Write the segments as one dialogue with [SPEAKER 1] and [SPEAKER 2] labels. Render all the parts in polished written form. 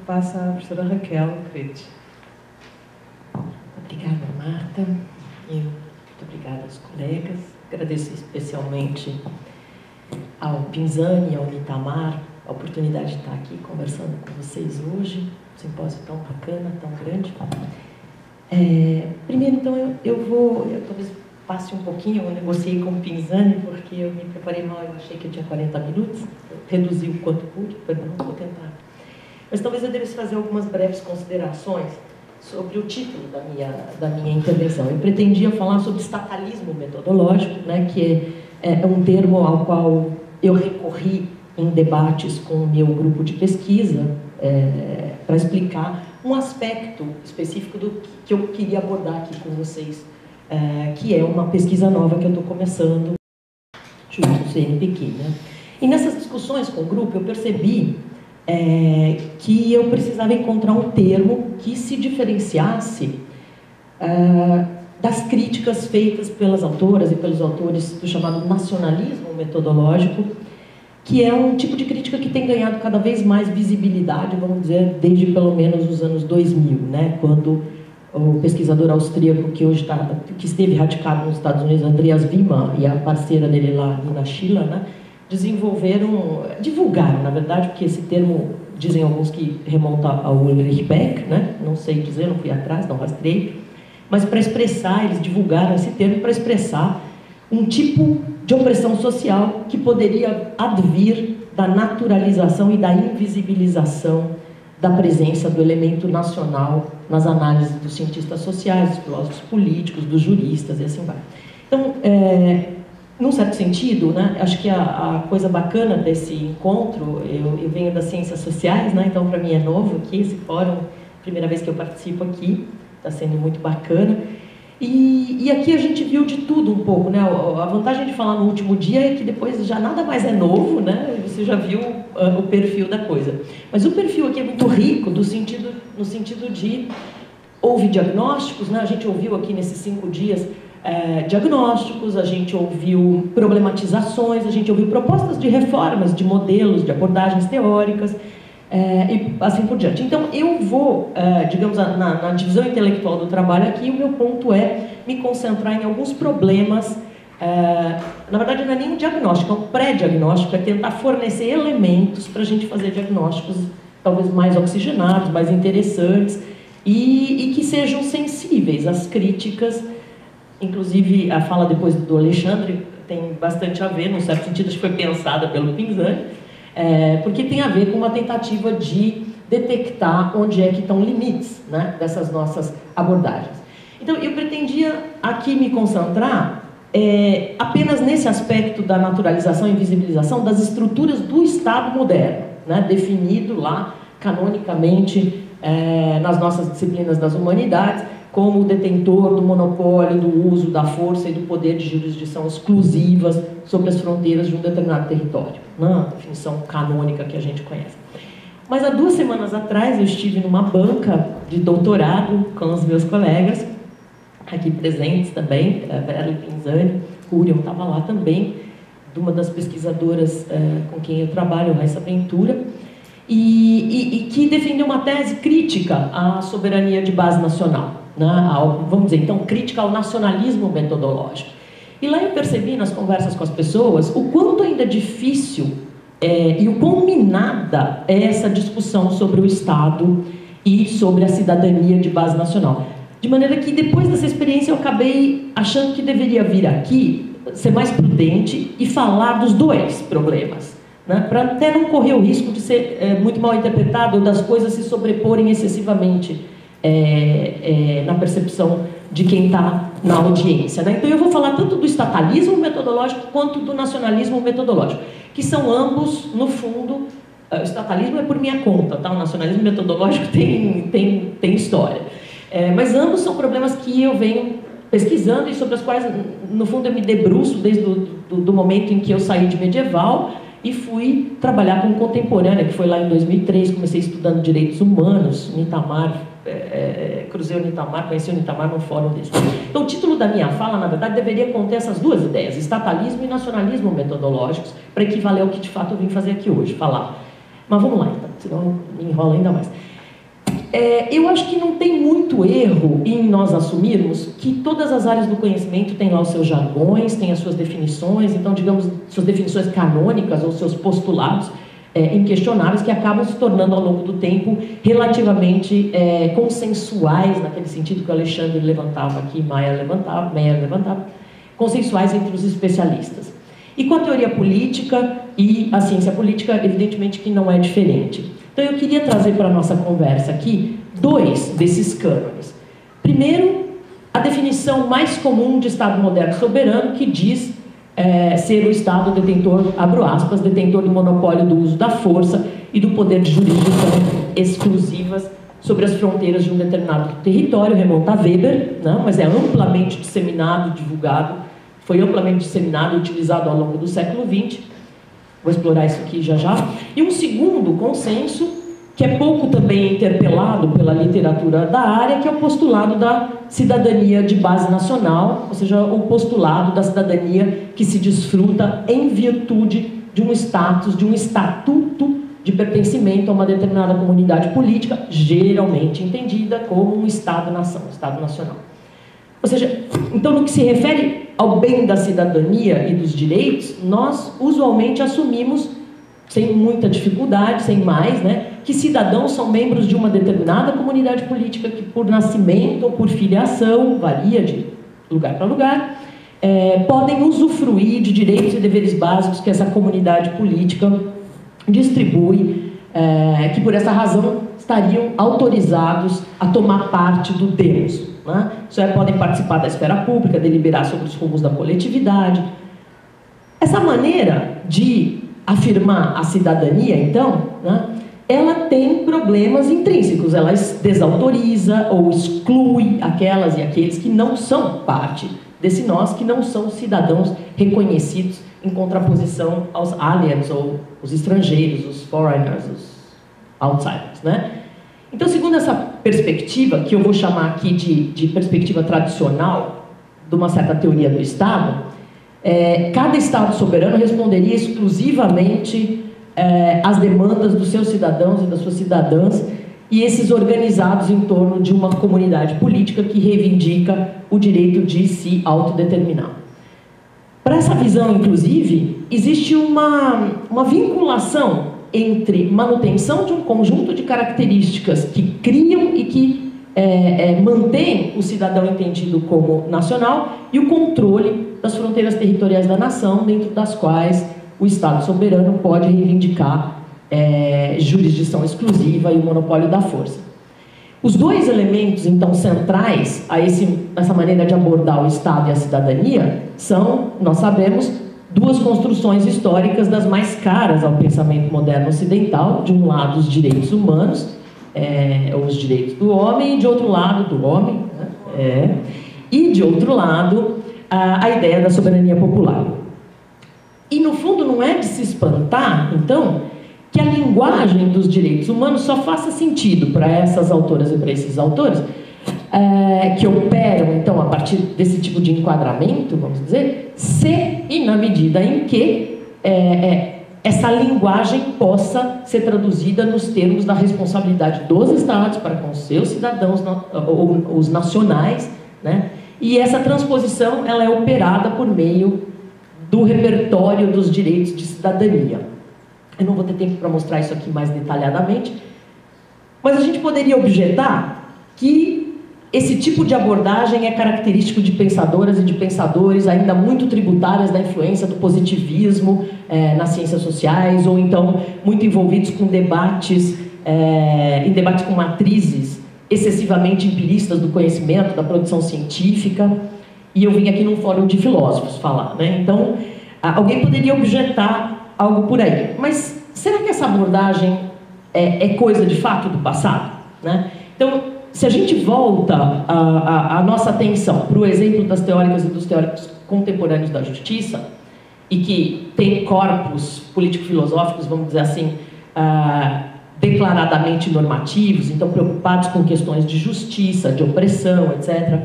[SPEAKER 1] passa à professora Raquel Crete.
[SPEAKER 2] Obrigada, Marta. Muito obrigada aos colegas. Agradeço especialmente ao Pinzani e ao Nitamar a oportunidade de estar aqui conversando com vocês hoje. Um simpósio tão bacana, tão grande. Primeiro, então, eu talvez passe um pouquinho. Eu negociei com o Pinzani porque eu me preparei mal. Eu achei que eu tinha 40 minutos. Eu reduzi o quanto pude. Não vou tentar. Mas talvez eu devesse fazer algumas breves considerações sobre o título da minha intervenção. Eu pretendia falar sobre estatalismo metodológico, né, que é um termo ao qual eu recorri em debates com o meu grupo de pesquisa para explicar um aspecto específico do que eu queria abordar aqui com vocês, que é uma pesquisa nova que eu estou começando junto ao CNPq, né? E nessas discussões com o grupo eu percebi que eu precisava encontrar um termo que se diferenciasse das críticas feitas pelas autoras e pelos autores do chamado nacionalismo metodológico, que é um tipo de crítica que tem ganhado cada vez mais visibilidade, vamos dizer, desde pelo menos os anos 2000, né? Quando o pesquisador austríaco que esteve radicado nos Estados Unidos, Andreas Wiemann, e a parceira dele lá, Nina Schiller, né? Divulgaram, na verdade, porque esse termo, dizem alguns que remonta ao Ulrich Beck, né? Não sei dizer, não fui atrás, não rastrei, mas para expressar, eles divulgaram esse termo para expressar um tipo de opressão social que poderia advir da naturalização e da invisibilização da presença do elemento nacional nas análises dos cientistas sociais, dos filósofos políticos, dos juristas e assim vai. Então, num certo sentido, né, acho que a coisa bacana desse encontro, eu venho das ciências sociais, né, então para mim é novo aqui esse fórum, primeira vez que eu participo aqui, está sendo muito bacana. E aqui a gente viu de tudo um pouco, né? A vantagem de falar no último dia é que depois já nada mais é novo, né? Você já viu o perfil da coisa. Mas o perfil aqui é muito rico no sentido de houve diagnósticos, né? A gente ouviu aqui nesses 5 dias diagnósticos, a gente ouviu problematizações, a gente ouviu propostas de reformas, de modelos, de abordagens teóricas, e assim por diante. Então, eu vou, digamos, na divisão intelectual do trabalho aqui, o meu ponto é me concentrar em alguns problemas, na verdade não é nem um diagnóstico, é um pré-diagnóstico, é tentar fornecer elementos para a gente fazer diagnósticos talvez mais oxigenados, mais interessantes, e que sejam sensíveis às críticas. Inclusive, a fala depois do Alexandre tem bastante a ver, num certo sentido, acho que foi pensada pelo Pinzani, porque tem a ver com uma tentativa de detectar onde é que estão limites, né, dessas nossas abordagens. Então, eu pretendia aqui me concentrar apenas nesse aspecto da naturalização e visibilização das estruturas do Estado moderno, né, definido lá, canonicamente, nas nossas disciplinas das humanidades, como o detentor do monopólio, do uso da força e do poder de jurisdição exclusivas sobre as fronteiras de um determinado território, na definição canônica que a gente conhece. Mas há 2 semanas atrás eu estive numa banca de doutorado com os meus colegas, aqui presentes também, Berli Pinzani, Curion estava lá também, de uma das pesquisadoras com quem eu trabalho, Raissa Ventura, e que defendeu uma tese crítica à soberania de base nacional. Vamos dizer, então, crítica ao nacionalismo metodológico. E lá eu percebi, nas conversas com as pessoas, o quanto ainda é difícil e o quão minada é essa discussão sobre o Estado e sobre a cidadania de base nacional. De maneira que, depois dessa experiência, eu acabei achando que deveria vir aqui, ser mais prudente e falar dos 2 problemas, né? Para até não correr o risco de ser muito mal interpretado ou das coisas se sobreporem excessivamente na percepção de quem está na audiência, né? Então eu vou falar tanto do estatalismo metodológico quanto do nacionalismo metodológico, que são ambos, no fundo, o estatalismo é por minha conta, tá? O nacionalismo metodológico tem história. Mas ambos são problemas que eu venho pesquisando e sobre os quais, no fundo, eu me debruço desde do momento em que eu saí de medieval e fui trabalhar com contemporânea, que foi lá em 2003, comecei estudando direitos humanos, no Itamar, cruzei o Nitamar, conheci o Nitamar num fórum desse. Então, o título da minha fala, na verdade, deveria conter essas 2 ideias, estatalismo e nacionalismo metodológicos, para equivaler ao que, de fato, eu vim fazer aqui hoje, falar. Mas vamos lá, então, senão me enrola ainda mais. eu acho que não tem muito erro em nós assumirmos que todas as áreas do conhecimento têm lá os seus jargões, têm as suas definições, então, digamos, suas definições canônicas ou seus postulados inquestionáveis que acabam se tornando, ao longo do tempo, relativamente consensuais, naquele sentido que o Alexandre levantava aqui, Meyer levantava, consensuais entre os especialistas. E com a teoria política e a ciência política, evidentemente que não é diferente. Então eu queria trazer para a nossa conversa aqui 2 desses cânones. Primeiro, a definição mais comum de Estado moderno soberano, que diz ser o Estado detentor, abro aspas, detentor do monopólio do uso da força e do poder de jurisdição exclusivas sobre as fronteiras de um determinado território, remonta a Weber, né, mas é amplamente disseminado, divulgado, foi amplamente disseminado e utilizado ao longo do século XX. Vou explorar isso aqui já já. E um segundo consenso, que é pouco também interpelado pela literatura da área, que é o postulado da cidadania de base nacional, ou seja, o postulado da cidadania que se desfruta em virtude de um status, de um estatuto de pertencimento a uma determinada comunidade política, geralmente entendida como um Estado-nação, Estado nacional. Ou seja, então, no que se refere ao bem da cidadania e dos direitos, nós usualmente assumimos, sem muita dificuldade, sem mais, né, que cidadãos são membros de uma determinada comunidade política que, por nascimento ou por filiação, varia de lugar para lugar, podem usufruir de direitos e deveres básicos que essa comunidade política distribui, que por essa razão estariam autorizados a tomar parte do Deus, né? Isso é, podem participar da esfera pública, deliberar sobre os rumos da coletividade. Essa maneira de afirmar a cidadania, então, né, ela tem problemas intrínsecos, ela desautoriza ou exclui aquelas e aqueles que não são parte desse nós, que não são cidadãos reconhecidos em contraposição aos aliens ou os estrangeiros, os foreigners, os outsiders, né? Então, segundo essa perspectiva, que eu vou chamar aqui de perspectiva tradicional, de uma certa teoria do Estado, cada Estado soberano responderia exclusivamente às demandas dos seus cidadãos e das suas cidadãs, e esses organizados em torno de uma comunidade política que reivindica o direito de se autodeterminar. Para essa visão, inclusive, existe uma vinculação entre manutenção de um conjunto de características que criam e que mantêm o cidadão entendido como nacional e o controle das fronteiras territoriais da nação, dentro das quais o Estado soberano pode reivindicar jurisdição exclusiva e o monopólio da força. Os 2 elementos, então, centrais a essa maneira de abordar o Estado e a cidadania são, nós sabemos, 2 construções históricas das mais caras ao pensamento moderno ocidental. De um lado, os direitos humanos, ou os direitos do homem, e de outro lado, do homem, né? E de outro lado, a ideia da soberania popular. E, no fundo, não é de se espantar, então, que a linguagem dos direitos humanos só faça sentido para essas autoras e para esses autores, que operam, então, a partir desse tipo de enquadramento, vamos dizer, se e na medida em que essa linguagem possa ser traduzida nos termos da responsabilidade dos Estados para com os seus cidadãos, ou os nacionais, né? E essa transposição, ela é operada por meio do repertório dos direitos de cidadania. Eu não vou ter tempo para mostrar isso aqui mais detalhadamente, mas a gente poderia objetar que esse tipo de abordagem é característico de pensadoras e de pensadores ainda muito tributárias da influência do positivismo nas ciências sociais, ou então muito envolvidos com debates, em debates com matrizes excessivamente empiristas do conhecimento, da produção científica. E eu vim aqui num fórum de filósofos falar, né? Então, alguém poderia objetar algo por aí. Mas será que essa abordagem é coisa de fato do passado, né? Então, se a gente volta a nossa atenção para o exemplo das teóricas e dos teóricos contemporâneos da justiça, e que tem corpos político-filosóficos, vamos dizer assim, declaradamente normativos, então preocupados com questões de justiça, de opressão, etc.,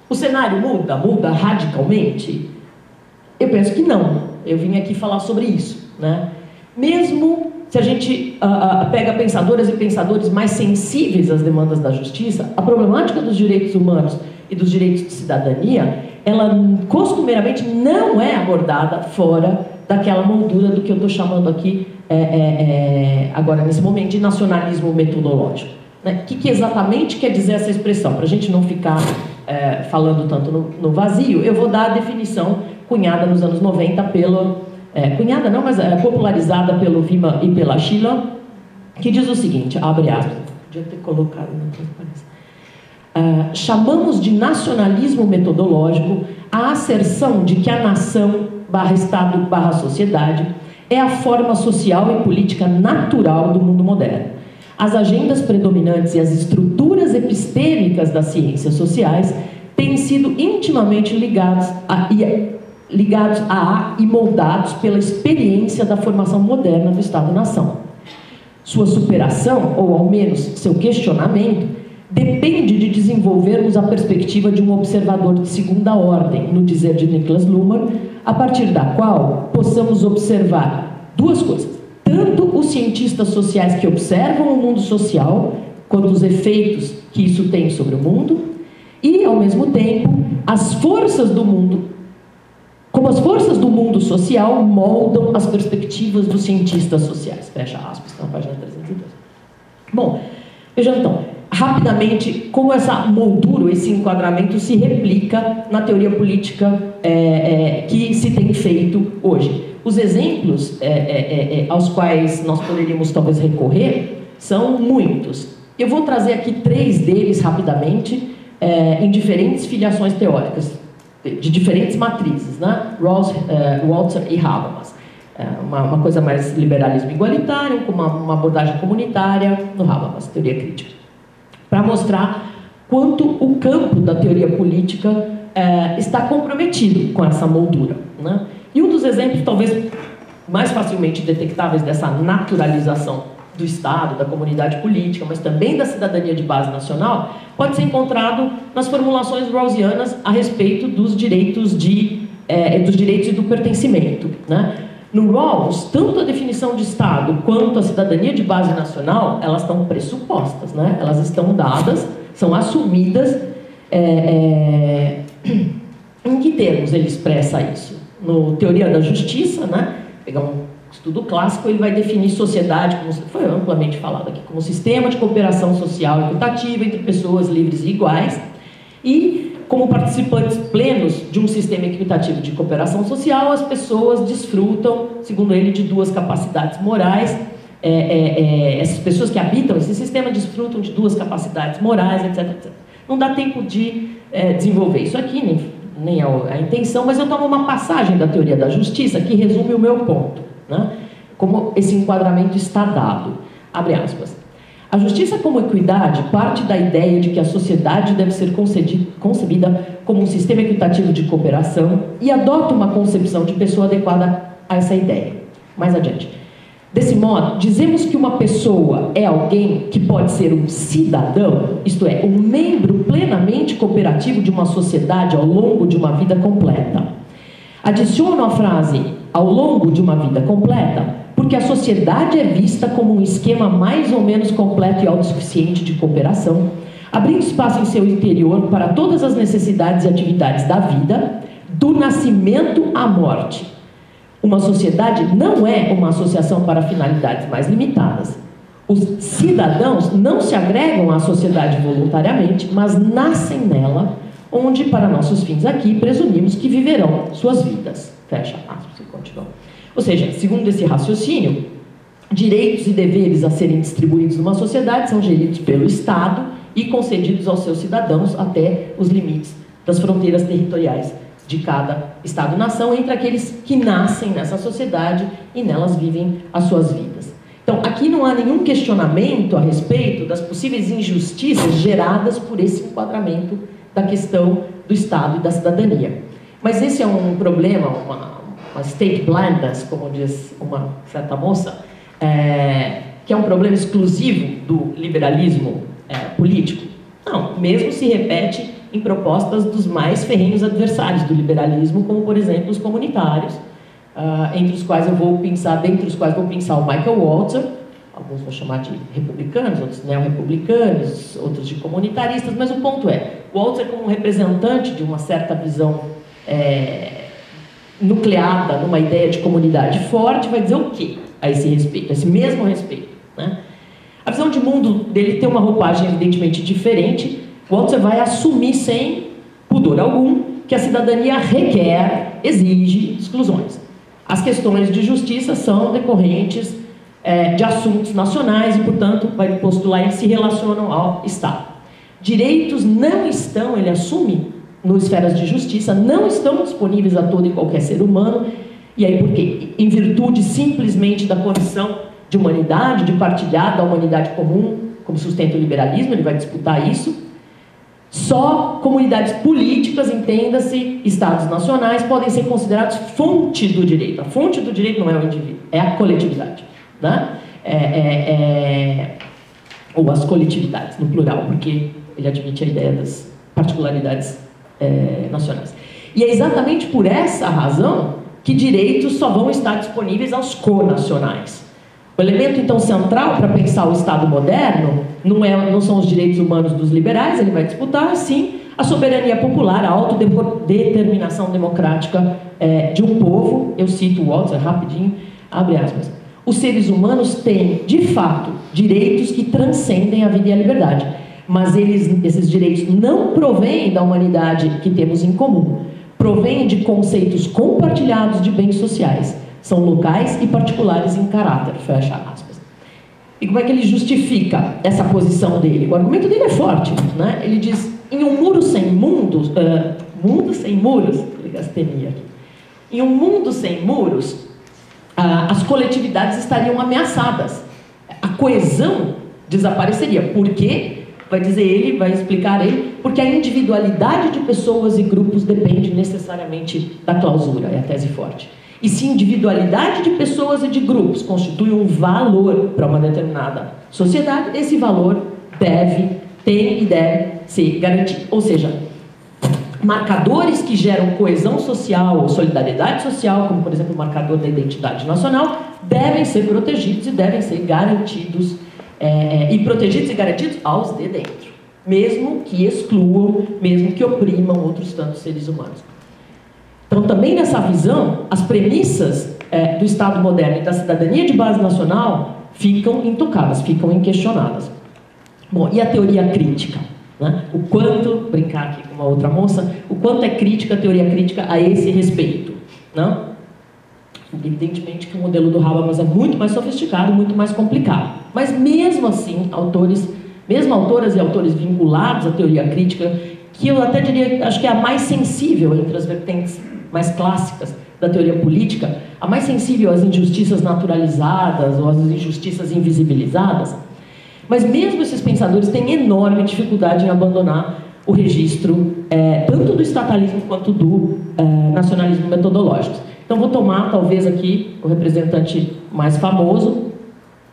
[SPEAKER 2] o cenário muda radicalmente? Eu penso que não. Eu vim aqui falar sobre isso, né? Mesmo se a gente pega pensadoras e pensadores mais sensíveis às demandas da justiça, a problemática dos direitos humanos e dos direitos de cidadania, ela costumeiramente não é abordada fora daquela moldura do que eu estou chamando aqui, agora nesse momento, de nacionalismo metodológico. Né? O que exatamente quer dizer essa expressão? Para a gente não ficar falando tanto no vazio, eu vou dar a definição cunhada nos anos 90 pelo... cunhada não, mas popularizada pelo Vima e pela Sheila, que diz o seguinte, abre aspas, podia ter colocado na transparência. Chamamos de nacionalismo metodológico a asserção de que a nação, Estado, sociedade, é a forma social e política natural do mundo moderno. As agendas predominantes e as estruturas epistêmicas das ciências sociais têm sido intimamente ligados a e moldados pela experiência da formação moderna do Estado-nação. Sua superação, ou ao menos seu questionamento, depende de desenvolvermos a perspectiva de um observador de segunda ordem, no dizer de Niklas Luhmann, a partir da qual possamos observar duas coisas. Tanto os cientistas sociais que observam o mundo social, quanto os efeitos que isso tem sobre o mundo, e, ao mesmo tempo, as forças do mundo, como as forças do mundo social moldam as perspectivas dos cientistas sociais. Fecha aspas, na página 302. Bom, veja então, rapidamente, como essa moldura, esse enquadramento se replica na teoria política que se tem feito hoje. Os exemplos aos quais nós poderíamos talvez recorrer são muitos. Eu vou trazer aqui 3 deles rapidamente, em diferentes filiações teóricas, de diferentes matrizes, né? Rawls, Walzer e Habermas. Uma coisa mais liberalismo igualitário, com uma abordagem comunitária no Habermas, teoria crítica. Para mostrar quanto o campo da teoria política está comprometido com essa moldura, né? E um dos exemplos, talvez mais facilmente detectáveis dessa naturalização do Estado, da comunidade política, mas também da cidadania de base nacional, pode ser encontrado nas formulações rawlsianas a respeito dos direitos e do pertencimento, né? No Rawls, tanto a definição de Estado quanto a cidadania de base nacional, elas estão pressupostas, né? Elas estão dadas, são assumidas. Em que termos ele expressa isso? No Teoria da Justiça, né? Pegar um estudo clássico, ele vai definir sociedade, como foi amplamente falado aqui, como sistema de cooperação social e equitativa entre pessoas livres e iguais, e como participantes plenos de um sistema equitativo de cooperação social, as pessoas desfrutam, segundo ele, de 2 capacidades morais. Essas pessoas que habitam esse sistema desfrutam de 2 capacidades morais, etc, etc. Não dá tempo de desenvolver isso aqui, nem a intenção, mas eu tomo uma passagem da teoria da justiça que resume o meu ponto, né? Como esse enquadramento está dado. Abre aspas. A justiça como equidade parte da ideia de que a sociedade deve ser concebida como um sistema equitativo de cooperação e adota uma concepção de pessoa adequada a essa ideia. Mais adiante. Desse modo, dizemos que uma pessoa é alguém que pode ser um cidadão, isto é, um membro plenamente cooperativo de uma sociedade ao longo de uma vida completa. Adiciono a frase ao longo de uma vida completa, porque a sociedade é vista como um esquema mais ou menos completo e autossuficiente de cooperação, abrindo espaço em seu interior para todas as necessidades e atividades da vida, do nascimento à morte. Uma sociedade não é uma associação para finalidades mais limitadas. Os cidadãos não se agregam à sociedade voluntariamente, mas nascem nela, onde, para nossos fins aqui, presumimos que viverão suas vidas. Fecha aspas e continua. Ou seja, segundo esse raciocínio, direitos e deveres a serem distribuídos numa sociedade são geridos pelo Estado e concedidos aos seus cidadãos até os limites das fronteiras territoriais de cada Estado-nação, entre aqueles que nascem nessa sociedade e nelas vivem as suas vidas. Então, aqui não há nenhum questionamento a respeito das possíveis injustiças geradas por esse enquadramento da questão do Estado e da cidadania. Mas esse é um problema, uma state blindness, como diz uma certa moça, que é um problema exclusivo do liberalismo político. Não, mesmo se repete em propostas dos mais ferrenhos adversários do liberalismo, como, por exemplo, os comunitários, entre os quais dentre os quais vou pensar o Michael Walzer, alguns vão chamar de republicanos, outros neorrepublicanos, outros de comunitaristas, mas o ponto é, Walzer como um representante de uma certa visão nucleada numa ideia de comunidade forte, vai dizer o quê a esse respeito, a esse mesmo respeito, né? A visão de mundo dele tem uma roupagem evidentemente diferente. Walzer vai assumir sem pudor algum que a cidadania requer, exige exclusões. As questões de justiça são decorrentes de assuntos nacionais e, portanto, vai postular eles se relacionam ao Estado. Direitos não estão, ele assume, no esferas de justiça, não estão disponíveis a todo e qualquer ser humano. E aí por quê? Em virtude simplesmente da condição de humanidade, de partilhar da humanidade comum, como sustenta o liberalismo, ele vai disputar isso. Só comunidades políticas, entenda-se, estados nacionais, podem ser considerados fonte do direito. A fonte do direito não é o indivíduo, é a coletividade, né? Ou as coletividades, no plural, porque ele admite a ideia das particularidades nacionais. E é exatamente por essa razão que direitos só vão estar disponíveis aos conacionais. O elemento, então, central para pensar o Estado moderno não são os direitos humanos dos liberais, ele vai disputar, sim, a soberania popular, a autodeterminação democrática de um povo. Eu cito Walzer rapidinho, abre aspas. Os seres humanos têm, de fato, direitos que transcendem a vida e a liberdade, mas esses direitos não provêm da humanidade que temos em comum, provêm de conceitos compartilhados de bens sociais. São locais e particulares em caráter, fecha aspas. E como é que ele justifica essa posição dele? O argumento dele é forte, né? Ele diz, em um mundo sem mundos, mundo sem muros, em um mundo sem muros, as coletividades estariam ameaçadas. A coesão desapareceria. Por quê? Vai dizer ele, vai explicar ele, porque a individualidade de pessoas e grupos depende necessariamente da clausura, é a tese forte. E se individualidade de pessoas e de grupos constitui um valor para uma determinada sociedade, esse valor tem e deve ser garantido. Ou seja, marcadores que geram coesão social ou solidariedade social, como por exemplo o marcador da identidade nacional, devem ser protegidos e devem ser garantidos, e protegidos e garantidos aos de dentro, mesmo que excluam, mesmo que oprimam outros tantos seres humanos. Então, também nessa visão, as premissas do Estado moderno e da cidadania de base nacional ficam intocadas, ficam inquestionadas. Bom, e a teoria crítica? Né? O quanto, brincar aqui com uma outra moça, o quanto é crítica a teoria crítica a esse respeito? Não? Evidentemente que o modelo do Habermas é muito mais sofisticado, muito mais complicado. Mas mesmo assim, mesmo autoras e autores vinculados à teoria crítica, que eu até diria, acho que é a mais sensível entre as vertentes mais clássicas da teoria política, a mais sensível às injustiças naturalizadas ou às injustiças invisibilizadas, mas mesmo esses pensadores têm enorme dificuldade em abandonar o registro tanto do estatalismo quanto do nacionalismo metodológico. Então vou tomar talvez aqui o representante mais famoso,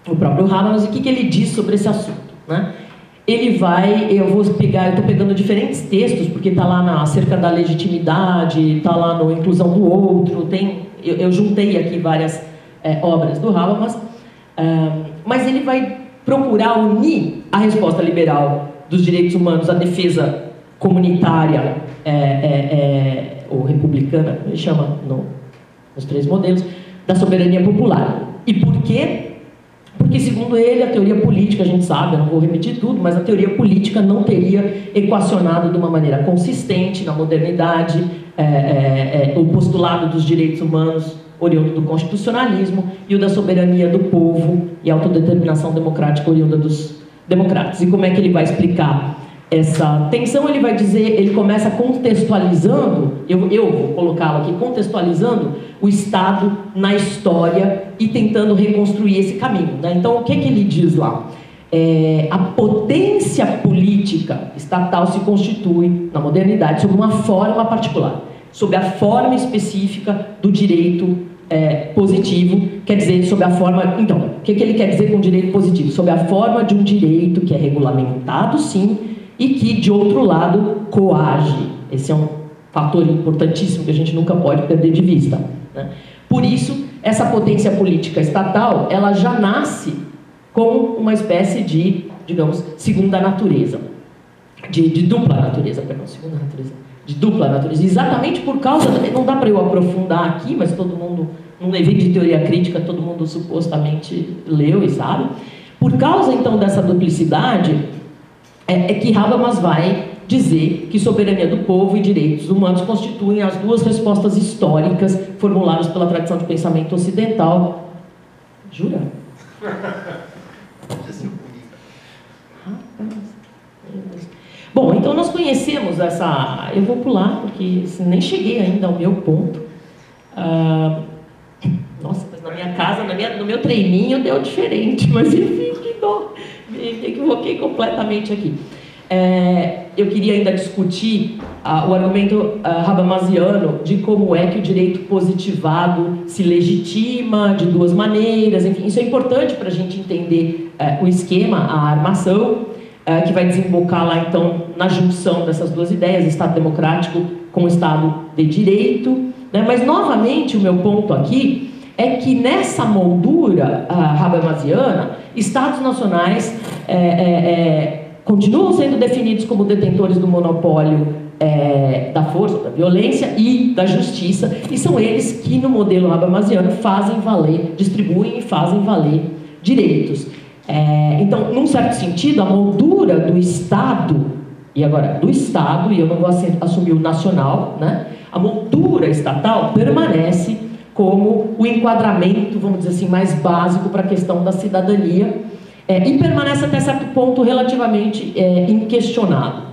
[SPEAKER 2] o próprio Habermas, e o que ele diz sobre esse assunto, né? Eu estou pegando diferentes textos, porque está lá acerca da legitimidade, está lá no Inclusão do Outro, eu juntei aqui várias obras do Habermas, mas ele vai procurar unir a resposta liberal dos direitos humanos à defesa comunitária ou republicana, ele chama nos três modelos, da soberania popular. E por quê? Porque, segundo ele, a teoria política, a gente sabe, eu não vou repetir tudo, mas a teoria política não teria equacionado de uma maneira consistente na modernidade o postulado dos direitos humanos oriundo do constitucionalismo e o da soberania do povo e autodeterminação democrática oriunda dos democratas. E como é que ele vai explicar essa tensão? Ele vai dizer, ele começa contextualizando, eu vou colocá-lo aqui, contextualizando o Estado na história e tentando reconstruir esse caminho, né? Então, o que ele diz lá? A potência política estatal se constitui, na modernidade, sob uma forma particular, sob a forma específica do direito positivo, quer dizer, sob a forma... Então, o que ele quer dizer com direito positivo? Sob a forma de um direito que é regulamentado, sim, e que, de outro lado, coage. Esse é um fator importantíssimo que a gente nunca pode perder de vista, né? Por isso, essa potência política estatal, ela já nasce com uma espécie de, digamos, segunda natureza, de dupla natureza, perdão, segunda natureza, de dupla natureza, exatamente por causa, não dá para eu aprofundar aqui, mas todo mundo, num evento de teoria crítica, todo mundo supostamente leu e sabe, por causa então dessa duplicidade, é que Habermas vai dizer que soberania do povo e direitos humanos constituem as duas respostas históricas formuladas pela tradição de pensamento ocidental. Jura? Bom, então nós conhecemos essa... Eu vou pular, porque nem cheguei ainda ao meu ponto. Nossa, mas na minha casa, no meu treininho deu diferente, mas enfim, que dó. Me equivoquei completamente aqui. Eu queria ainda discutir o argumento habermasiano de como é que o direito positivado se legitima de duas maneiras, enfim, isso é importante para a gente entender o esquema, a armação, que vai desembocar lá então na junção dessas duas ideias, Estado democrático com o Estado de direito, né? Mas novamente o meu ponto aqui é que nessa moldura habermasiana, Estados nacionais continuam sendo definidos como detentores do monopólio da força, da violência e da justiça, e são eles que no modelo habermasiano fazem valer, distribuem e fazem valer direitos. Então, num certo sentido, a moldura do Estado, e agora do Estado, e eu não vou assumir o nacional, né? A moldura estatal permanece como o enquadramento, vamos dizer assim, mais básico para a questão da cidadania, e permanece até certo ponto relativamente inquestionado.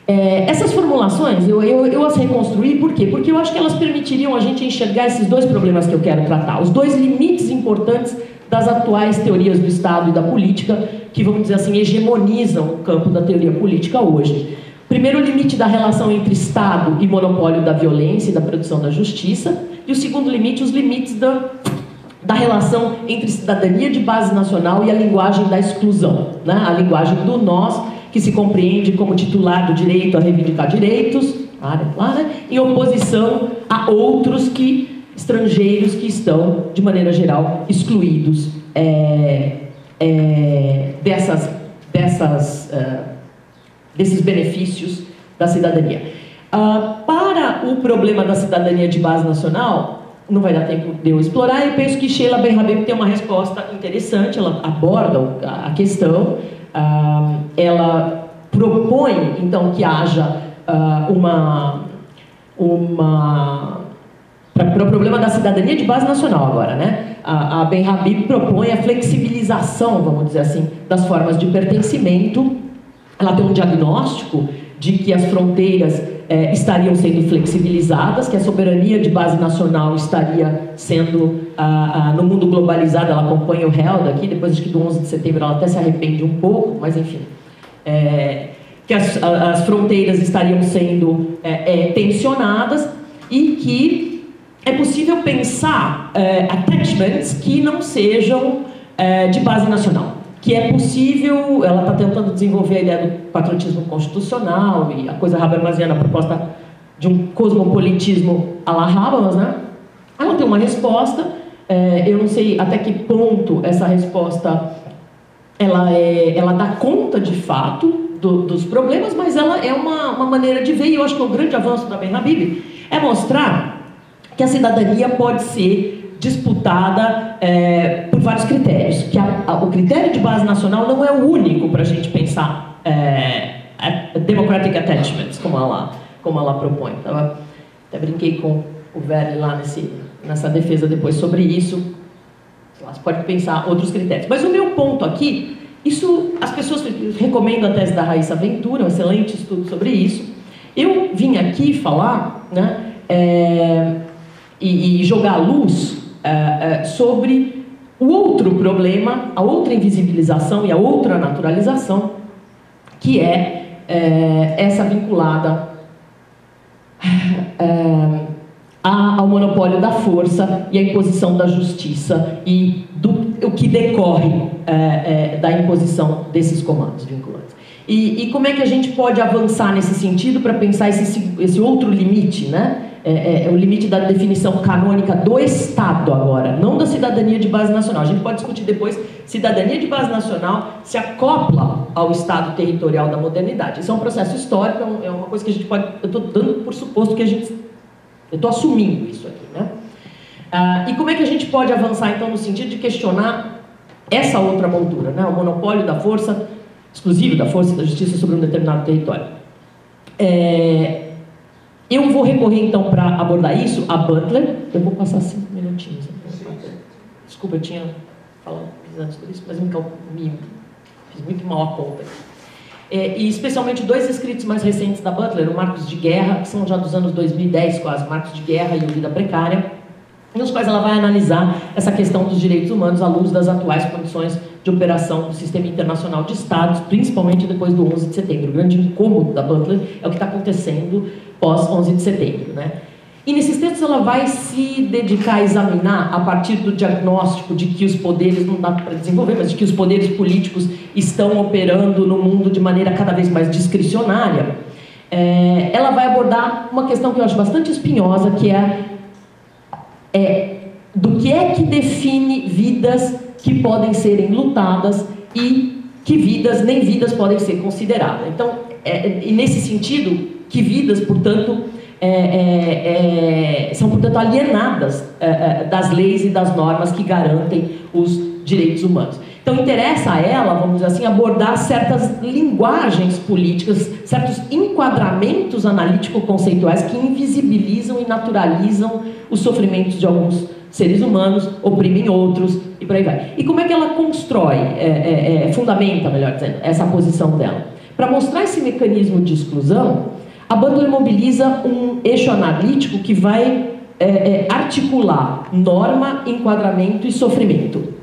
[SPEAKER 2] Essas formulações, eu as reconstruí, por quê? Porque eu acho que elas permitiriam a gente enxergar esses dois problemas que eu quero tratar, os dois limites importantes das atuais teorias do Estado e da política, que, vamos dizer assim, hegemonizam o campo da teoria política hoje. Primeiro, o limite da relação entre Estado e monopólio da violência e da produção da justiça, e o segundo limite, os limites da relação entre cidadania de base nacional e a linguagem da exclusão, né? A linguagem do nós, que se compreende como titular do direito a reivindicar direitos, em oposição a outros estrangeiros que estão, de maneira geral, excluídos desses benefícios da cidadania. Para o problema da cidadania de base nacional, não vai dar tempo de eu explorar, eu penso que Sheila Ben-Habib tem uma resposta interessante, ela aborda a questão, ela propõe, então, que haja para o problema da cidadania de base nacional agora, né? A Ben-Habib propõe a flexibilização, vamos dizer assim, das formas de pertencimento. Ela tem um diagnóstico de que as fronteiras estariam sendo flexibilizadas, que a soberania de base nacional estaria sendo, no mundo globalizado, ela acompanha o Held aqui, depois do 11 de setembro ela até se arrepende um pouco, mas enfim, que as fronteiras estariam sendo tensionadas e que é possível pensar attachments que não sejam de base nacional. Que é possível, ela está tentando desenvolver a ideia do patriotismo constitucional e a coisa habermasiana, a proposta de um cosmopolitismo à la Habermas, né? Ela tem uma resposta, eu não sei até que ponto essa resposta ela dá conta de fato dos problemas, mas ela é uma maneira de ver, e eu acho que o grande avanço da Ben-Habib é mostrar que a cidadania pode ser disputada por vários critérios, que o critério de base nacional não é o único para a gente pensar democratic attachments, como ela propõe. Até brinquei com o Verli lá nessa defesa depois sobre isso. Você pode pensar outros critérios. Mas o meu ponto aqui, as pessoas recomendam a tese da Raíssa Ventura, um excelente estudo sobre isso. Eu vim aqui falar, né, e jogar a luz sobre o outro problema, a outra invisibilização e a outra naturalização, que é essa vinculada ao monopólio da força e à imposição da justiça e o que decorre da imposição desses comandos vinculantes. E como é que a gente pode avançar nesse sentido para pensar esse outro limite, né? o limite da definição canônica do Estado agora, não da cidadania de base nacional. A gente pode discutir depois, cidadania de base nacional se acopla ao Estado territorial da modernidade. Isso é um processo histórico, é uma coisa que a gente pode... Eu estou dando por suposto que a gente... Eu estou assumindo isso aqui, né? E como é que a gente pode avançar, então, no sentido de questionar essa outra moldura, né? O monopólio da força, exclusivo da força e da justiça sobre um determinado território. Eu vou recorrer, então, para abordar isso, a Butler. Eu vou passar 5 minutinhos. Desculpa, eu tinha falado antes por isso, mas fiz muito mal a conta. E especialmente 2 escritos mais recentes da Butler, o Marcos de Guerra, que são já dos anos 2010 quase, Marcos de Guerra e o Vida Precária, nos quais ela vai analisar essa questão dos direitos humanos à luz das atuais condições de operação do sistema internacional de Estados, principalmente depois do 11 de setembro. O grande incômodo da Butler é o que está acontecendo pós 11 de setembro, né? E nesses textos ela vai se dedicar a examinar, a partir do diagnóstico de que os poderes, não dá para desenvolver, mas de que os poderes políticos estão operando no mundo de maneira cada vez mais discricionária. Ela vai abordar uma questão que eu acho bastante espinhosa, que é do que é que define vidas que podem serem lutadas e que vidas, nem vidas podem ser consideradas. Então, e nesse sentido, que vidas, portanto, são, portanto, alienadas das leis e das normas que garantem os direitos humanos. Então, interessa a ela, vamos dizer assim, abordar certas linguagens políticas, certos enquadramentos analítico-conceituais que invisibilizam e naturalizam os sofrimentos de alguns seres humanos, oprimem outros, e por aí vai. E como é que ela constrói, fundamenta, melhor dizendo, essa posição dela? Para mostrar esse mecanismo de exclusão, a Butler mobiliza um eixo analítico que vai articular norma, enquadramento e sofrimento.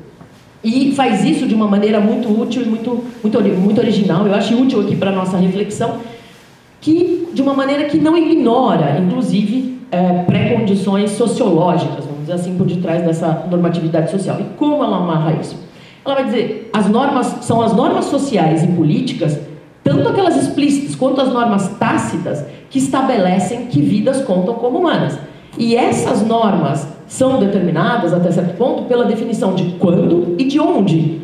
[SPEAKER 2] E faz isso de uma maneira muito útil e muito original. Eu acho útil aqui para a nossa reflexão, que de uma maneira que não ignora, inclusive, pré-condições sociológicas, vamos dizer assim, por detrás dessa normatividade social. E como ela amarra isso? Ela vai dizer, as normas são as normas sociais e políticas, tanto aquelas explícitas quanto as normas tácitas, que estabelecem que vidas contam como humanas. E essas normas são determinadas, até certo ponto, pela definição de quando e de onde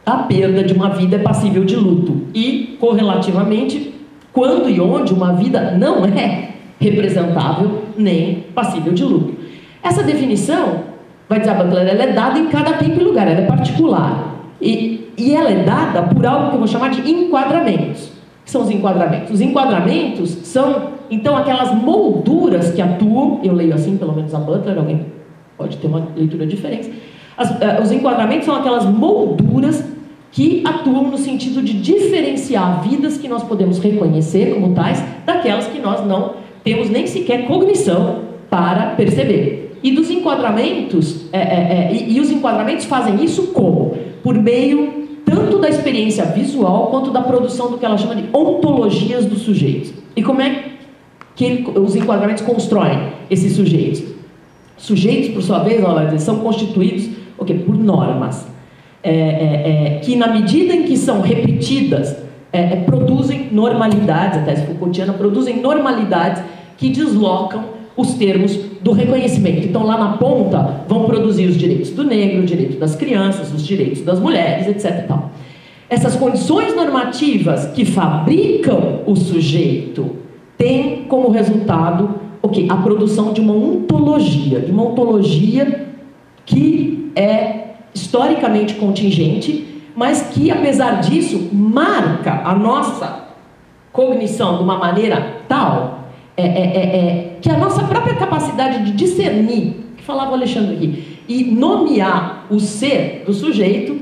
[SPEAKER 2] a perda de uma vida é passível de luto. E, correlativamente, quando e onde uma vida não é representável nem passível de luto. Essa definição, vai dizer a Butler, ela é dada em cada tempo e lugar, ela é particular. E ela é dada por algo que eu vou chamar de enquadramentos. O que são os enquadramentos? Os enquadramentos são, então, aquelas molduras que atuam, eu leio assim, pelo menos a Butler, alguém pode ter uma leitura diferente. Os enquadramentos são aquelas molduras que atuam no sentido de diferenciar vidas que nós podemos reconhecer como tais, daquelas que nós não temos nem sequer cognição para perceber. E dos enquadramentos, e os enquadramentos fazem isso como? Por meio tanto da experiência visual quanto da produção do que ela chama de ontologias dos sujeitos. E como é que os enquadramentos constroem esses sujeitos? Sujeitos, por sua vez, ela vai dizer, são constituídos por normas, que na medida em que são repetidas, produzem normalidades, a tese Foucaultiana, produzem normalidades que deslocam os termos do reconhecimento. Então, lá na ponta, vão produzir os direitos do negro, o direito das crianças, os direitos das mulheres, etc. e tal. Essas condições normativas que fabricam o sujeito têm como resultado a produção de uma ontologia que é historicamente contingente, mas que, apesar disso, marca a nossa cognição de uma maneira tal que a nossa própria capacidade de discernir, que falava o Alexandre aqui, e nomear o ser do sujeito,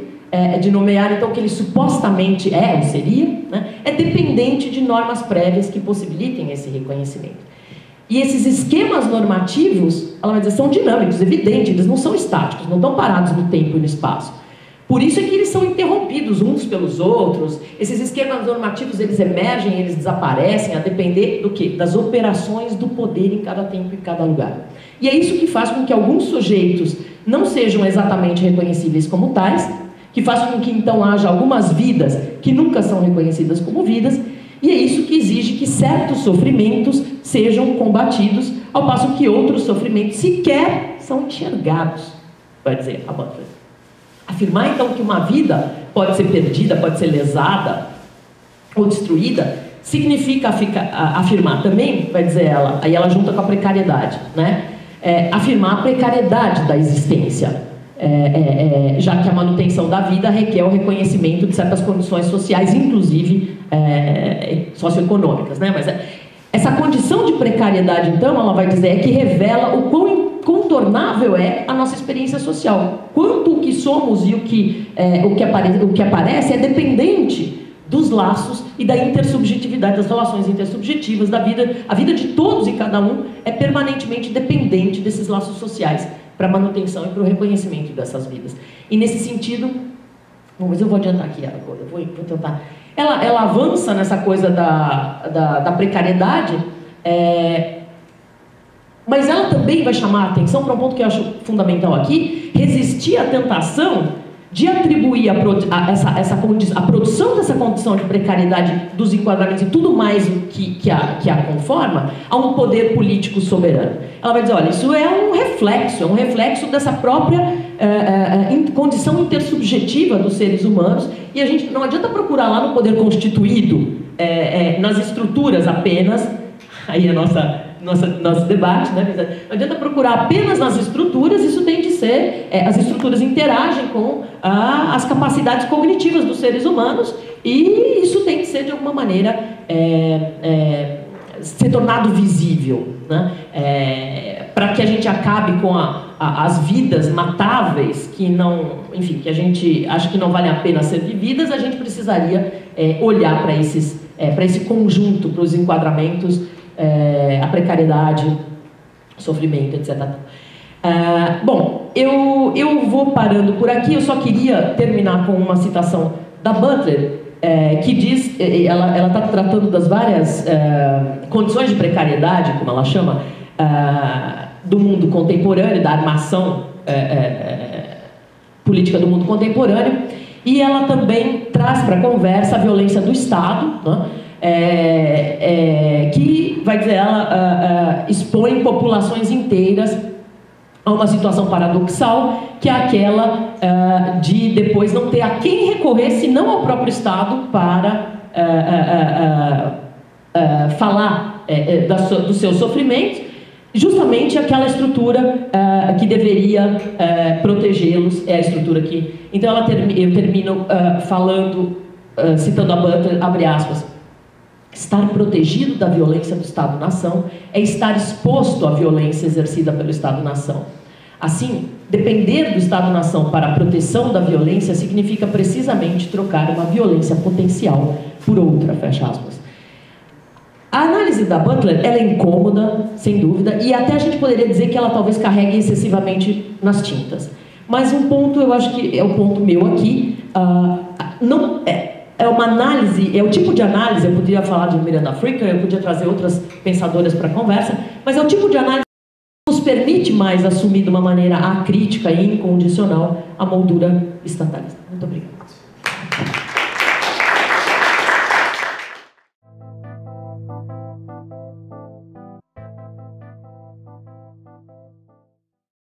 [SPEAKER 2] de nomear então o que ele supostamente ou seria, né, é dependente de normas prévias que possibilitem esse reconhecimento. E esses esquemas normativos, ela vai dizer, são dinâmicos, evidentes, eles não são estáticos, não estão parados no tempo e no espaço. Por isso é que eles são interrompidos uns pelos outros. Esses esquemas normativos, eles emergem, eles desaparecem, a depender do quê? Das operações do poder em cada tempo e em cada lugar. E é isso que faz com que alguns sujeitos não sejam exatamente reconhecíveis como tais, que faz com que então haja algumas vidas que nunca são reconhecidas como vidas, E é isso que exige que certos sofrimentos sejam combatidos, ao passo que outros sofrimentos sequer são enxergados, vai dizer a Butler. Afirmar então que uma vida pode ser perdida, pode ser lesada ou destruída, significa afirmar também, vai dizer ela, aí ela junta com a precariedade, né? Afirmar a precariedade da existência, já que a manutenção da vida requer o reconhecimento de certas condições sociais, inclusive socioeconômicas, né? Mas essa condição de precariedade, então, ela vai dizer, é que revela o quão incontornável é a nossa experiência social. Quanto o que somos e o que aparece é dependente dos laços e da intersubjetividade, das relações intersubjetivas da vida. A vida de todos e cada um é permanentemente dependente desses laços sociais para a manutenção e para o reconhecimento dessas vidas. E nesse sentido, bom, mas eu vou adiantar aqui agora, eu vou tentar. Ela avança nessa coisa da precariedade, mas ela também vai chamar a atenção para um ponto que eu acho fundamental aqui: resistir à tentação de atribuir a produção dessa condição de precariedade dos enquadramentos e tudo mais que a conforma a um poder político soberano. Ela vai dizer, olha, isso é um reflexo dessa própria condição intersubjetiva dos seres humanos, e a gente não adianta procurar lá no poder constituído, nas estruturas apenas, aí é nosso debate, né? Não adianta procurar apenas nas estruturas, isso tem de ser, as estruturas interagem com as capacidades cognitivas dos seres humanos, e isso tem de ser, de alguma maneira, ser tornado visível, né? Para que a gente acabe com as vidas matáveis que não, enfim, que a gente acha que não vale a pena ser vividas, a gente precisaria olhar para esse conjunto, para os enquadramentos, a precariedade, o sofrimento, etc. Bom, eu vou parando por aqui. Eu só queria terminar com uma citação da Butler, que diz, ela está tratando das várias condições de precariedade, como ela chama, do mundo contemporâneo, da armação política do mundo contemporâneo, e ela também traz para a conversa a violência do Estado, né? Que, vai dizer ela, expõe populações inteiras a uma situação paradoxal, que é aquela de depois não ter a quem recorrer, senão ao próprio Estado, para falar dos seus sofrimentos, justamente aquela estrutura que deveria protegê-los, é a estrutura que... Então eu termino falando, citando a Butler, abre aspas, estar protegido da violência do Estado-nação é estar exposto à violência exercida pelo Estado-nação. Assim, depender do Estado-nação para a proteção da violência significa precisamente trocar uma violência potencial por outra, fecha aspas. A análise da Butler, ela é incômoda, sem dúvida, e até a gente poderia dizer que ela talvez carregue excessivamente nas tintas. Mas um ponto, eu acho que é o ponto meu aqui, é uma análise, é o tipo de análise, eu poderia falar de Miranda Fricker, eu podia trazer outras pensadoras para a conversa, mas é o tipo de análise que nos permite mais assumir de uma maneira acrítica e incondicional a moldura estatalista. Muito obrigada.